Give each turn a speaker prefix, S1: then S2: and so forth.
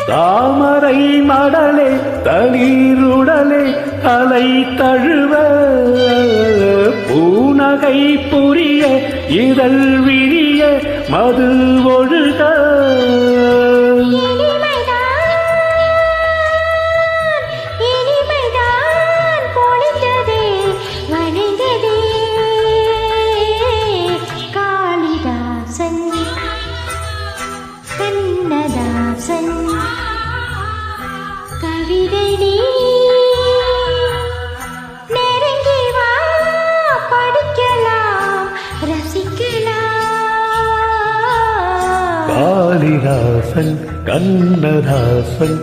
S1: தாமரை மடலே தளிருடலே அலை தழுவ பூநகை புரிய இதழ் விரிய மது ஒழுக
S2: கவிதை நீ நெருங்கி வா படிக்கலாம் ரசிக்கலாம்
S1: காளிதாசன் கண்ணதாசன்